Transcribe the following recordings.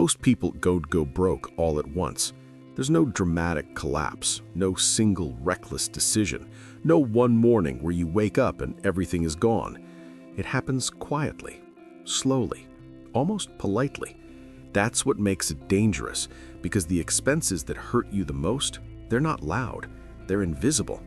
Most people go broke all at once. There's no dramatic collapse, no single reckless decision, no one morning where you wake up and everything is gone. It happens quietly, slowly, almost politely. That's what makes it dangerous, because the expenses that hurt you the most, they're not loud, they're invisible.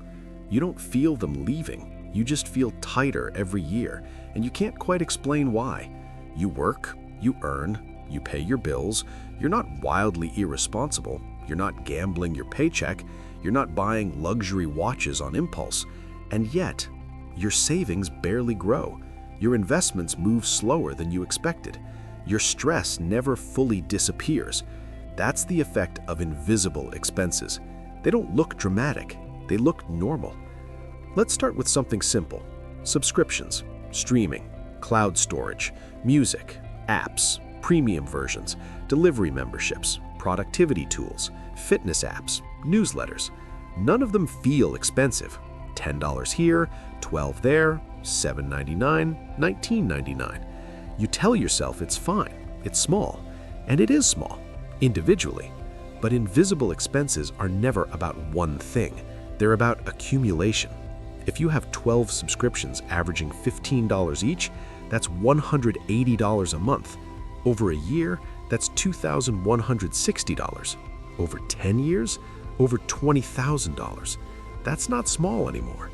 You don't feel them leaving, you just feel tighter every year, and you can't quite explain why. You work, you earn, you pay your bills, you're not wildly irresponsible, you're not gambling your paycheck, you're not buying luxury watches on impulse, and yet, your savings barely grow. Your investments move slower than you expected. Your stress never fully disappears. That's the effect of invisible expenses. They don't look dramatic, they look normal. Let's start with something simple. Subscriptions, streaming, cloud storage, music, apps, premium versions, delivery memberships, productivity tools, fitness apps, newsletters. None of them feel expensive. $10 here, $12 there, $7.99, $19.99. You tell yourself it's fine, it's small, and it is small, individually. But invisible expenses are never about one thing. They're about accumulation. If you have 12 subscriptions averaging $15 each, that's $180 a month. Over a year, that's $2,160. Over 10 years, over $20,000. That's not small anymore.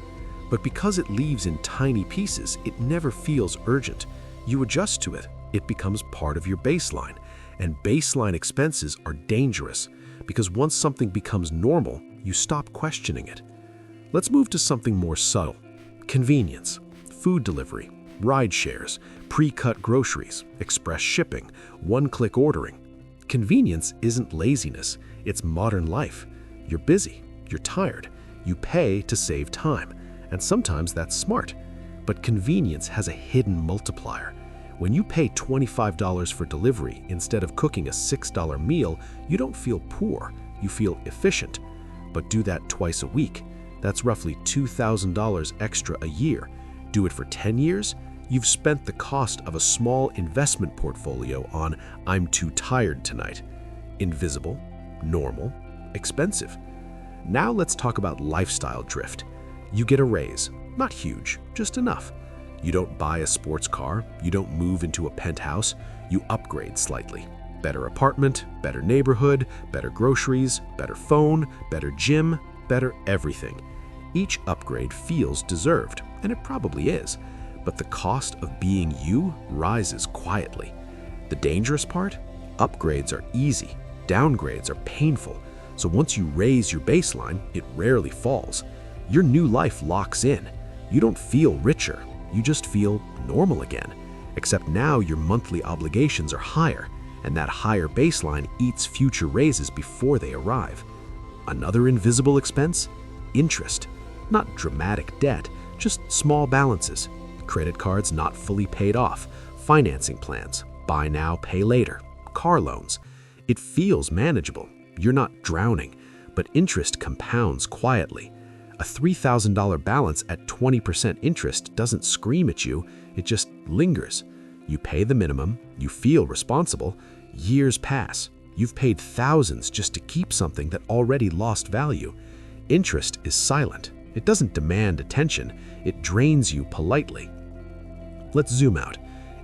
But because it leaves in tiny pieces, it never feels urgent. You adjust to it. It becomes part of your baseline. And baseline expenses are dangerous because once something becomes normal, you stop questioning it. Let's move to something more subtle. Convenience, food delivery, ride shares, pre-cut groceries, express shipping, one-click ordering. Convenience isn't laziness, it's modern life. You're busy, you're tired, you pay to save time, and sometimes that's smart. But convenience has a hidden multiplier. When you pay $25 for delivery instead of cooking a $6 meal, you don't feel poor, you feel efficient. But do that twice a week. That's roughly $2,000 extra a year. Do it for 10 years, you've spent the cost of a small investment portfolio on "I'm too tired tonight." Invisible, normal, expensive. Now let's talk about lifestyle drift. You get a raise, not huge, just enough. You don't buy a sports car, you don't move into a penthouse, you upgrade slightly. Better apartment, better neighborhood, better groceries, better phone, better gym, better everything. Each upgrade feels deserved, and it probably is, but the cost of being you rises quietly. The dangerous part? Upgrades are easy, downgrades are painful, so once you raise your baseline, it rarely falls. Your new life locks in. You don't feel richer, you just feel normal again. Except now your monthly obligations are higher, and that higher baseline eats future raises before they arrive. Another invisible expense? Interest. Not dramatic debt, just small balances. Credit cards not fully paid off, financing plans, buy now, pay later, car loans. It feels manageable. You're not drowning, but interest compounds quietly. A $3,000 balance at 20% interest doesn't scream at you, it just lingers. You pay the minimum, you feel responsible, years pass. You've paid thousands just to keep something that already lost value. Interest is silent. It doesn't demand attention, it drains you politely. Let's zoom out.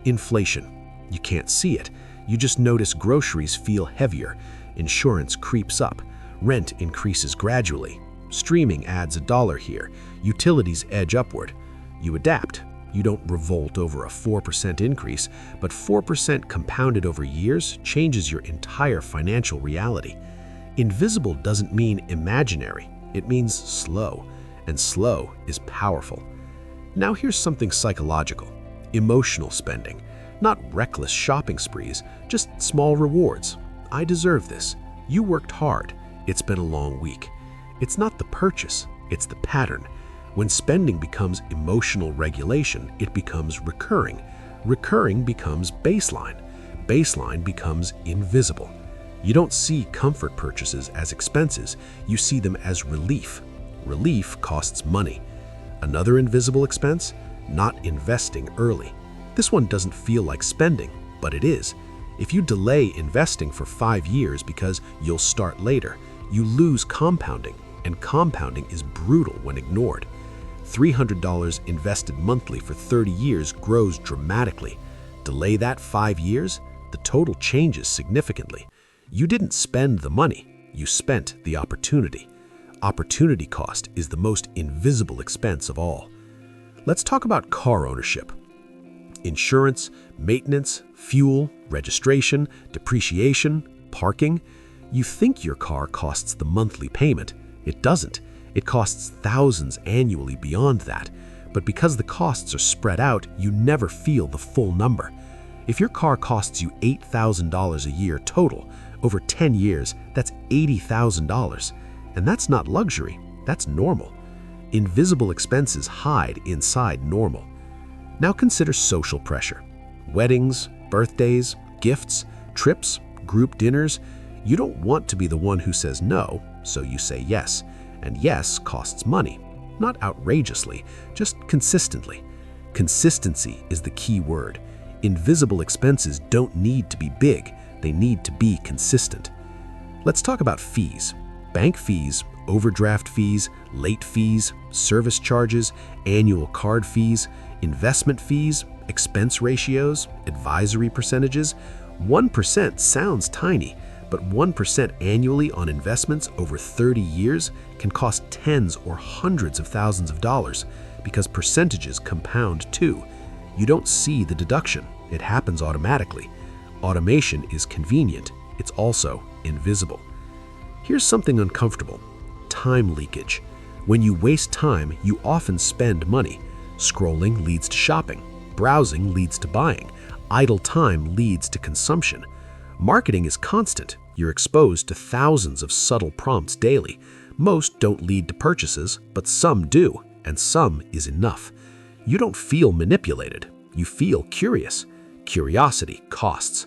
Inflation. You can't see it. You just notice groceries feel heavier, insurance creeps up, rent increases gradually. Streaming adds $1 here, utilities edge upward. You adapt. You don't revolt over a 4% increase, but 4% compounded over years changes your entire financial reality. Invisible doesn't mean imaginary, it means slow, and slow is powerful. Now here's something psychological. Emotional spending. Not reckless shopping sprees, just small rewards. I deserve this. You worked hard. It's been a long week. It's not the purchase, it's the pattern. When spending becomes emotional regulation, it becomes recurring. Recurring becomes baseline. Baseline becomes invisible. You don't see comfort purchases as expenses, you see them as relief. Relief costs money. Another invisible expense? Not investing early. This one doesn't feel like spending, but it is. If you delay investing for 5 years because you'll start later, you lose compounding, and compounding is brutal when ignored. $300 invested monthly for 30 years grows dramatically. Delay that 5 years, the total changes significantly. You didn't spend the money, you spent the opportunity. Opportunity cost is the most invisible expense of all. Let's talk about car ownership. Insurance, maintenance, fuel, registration, depreciation, parking. You think your car costs the monthly payment. It doesn't. It costs thousands annually beyond that. But because the costs are spread out, you never feel the full number. If your car costs you $8,000 a year total, over 10 years, that's $80,000. And that's not luxury, that's normal. Invisible expenses hide inside normal. Now consider social pressure. Weddings, birthdays, gifts, trips, group dinners. You don't want to be the one who says no, so you say yes. And yes costs money. Not outrageously, just consistently. Consistency is the key word. Invisible expenses don't need to be big, they need to be consistent. Let's talk about fees. Bank fees, overdraft fees, late fees, service charges, annual card fees, investment fees, expense ratios, advisory percentages. 1% sounds tiny, but 1% annually on investments over 30 years can cost tens or hundreds of thousands of dollars because percentages compound too. You don't see the deduction, it happens automatically. Automation is convenient, it's also invisible. Here's something uncomfortable: time leakage. When you waste time, you often spend money. Scrolling leads to shopping, browsing leads to buying, idle time leads to consumption. Marketing is constant. You're exposed to thousands of subtle prompts daily. Most don't lead to purchases, but some do, and some is enough. You don't feel manipulated. You feel curious. Curiosity costs.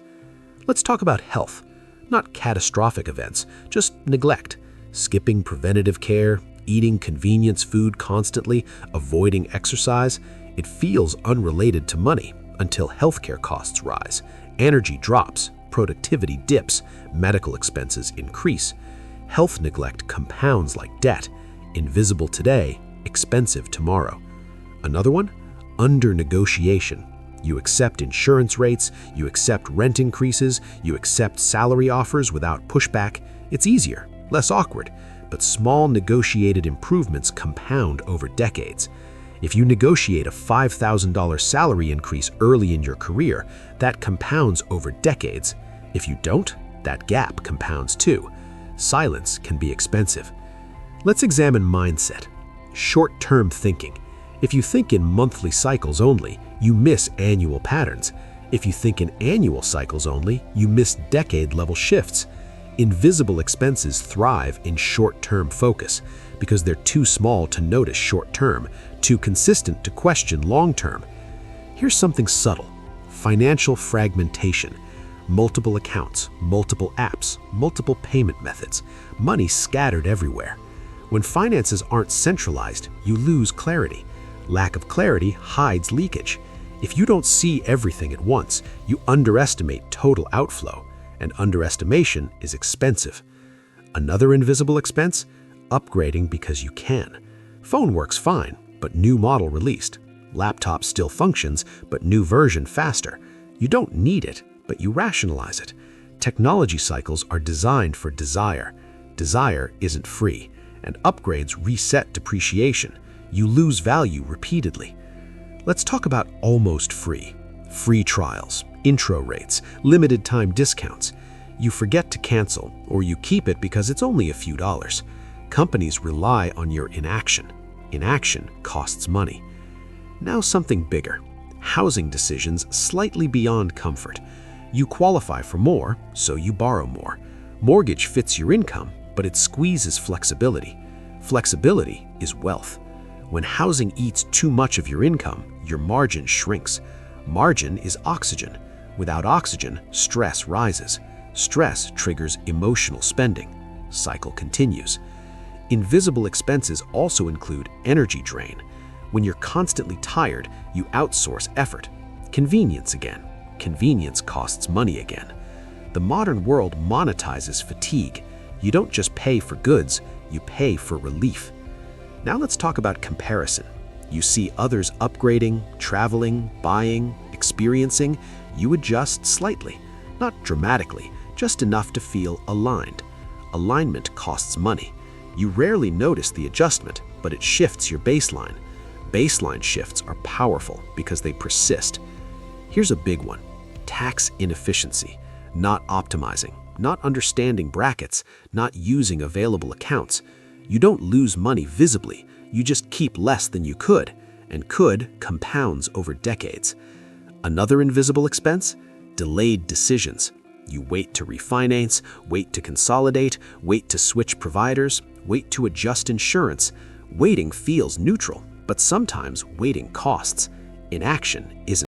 Let's talk about health. Not catastrophic events, just neglect. Skipping preventative care, eating convenience food constantly, avoiding exercise. It feels unrelated to money until healthcare costs rise. Energy drops, productivity dips, medical expenses increase. Health neglect compounds like debt. Invisible today, expensive tomorrow. Another one? Under negotiation. You accept insurance rates, you accept rent increases, you accept salary offers without pushback. It's easier, less awkward, but small negotiated improvements compound over decades. If you negotiate a $5,000 salary increase early in your career, that compounds over decades. If you don't, that gap compounds too. Silence can be expensive. Let's examine mindset. Short-term thinking. If you think in monthly cycles only, you miss annual patterns. If you think in annual cycles only, you miss decade-level shifts. Invisible expenses thrive in short-term focus because they're too small to notice short-term, too consistent to question long-term. Here's something subtle: financial fragmentation. Multiple accounts, multiple apps, multiple payment methods, money scattered everywhere. When finances aren't centralized, you lose clarity. Lack of clarity hides leakage. If you don't see everything at once, you underestimate total outflow, and underestimation is expensive. Another invisible expense? Upgrading because you can. Phone works fine, but new model released. Laptop still functions, but new version faster. You don't need it, but you rationalize it. Technology cycles are designed for desire. Desire isn't free, and upgrades reset depreciation. You lose value repeatedly. Let's talk about almost free. Free trials, intro rates, limited time discounts. You forget to cancel, or you keep it because it's only a few dollars. Companies rely on your inaction. Inaction costs money. Now something bigger. Housing decisions slightly beyond comfort. You qualify for more, so you borrow more. Mortgage fits your income, but it squeezes flexibility. Flexibility is wealth. When housing eats too much of your income, your margin shrinks. Margin is oxygen. Without oxygen, stress rises. Stress triggers emotional spending. Cycle continues. Invisible expenses also include energy drain. When you're constantly tired, you outsource effort. Convenience again. Convenience costs money again. The modern world monetizes fatigue. You don't just pay for goods, you pay for relief. Now let's talk about comparison. You see others upgrading, traveling, buying, experiencing. You adjust slightly, not dramatically, just enough to feel aligned. Alignment costs money. You rarely notice the adjustment, but it shifts your baseline. Baseline shifts are powerful because they persist. Here's a big one: tax inefficiency, not optimizing, not understanding brackets, not using available accounts. You don't lose money visibly, you just keep less than you could, and could compounds over decades. Another invisible expense? Delayed decisions. You wait to refinance, wait to consolidate, wait to switch providers, wait to adjust insurance. Waiting feels neutral, but sometimes waiting costs. Inaction isn't.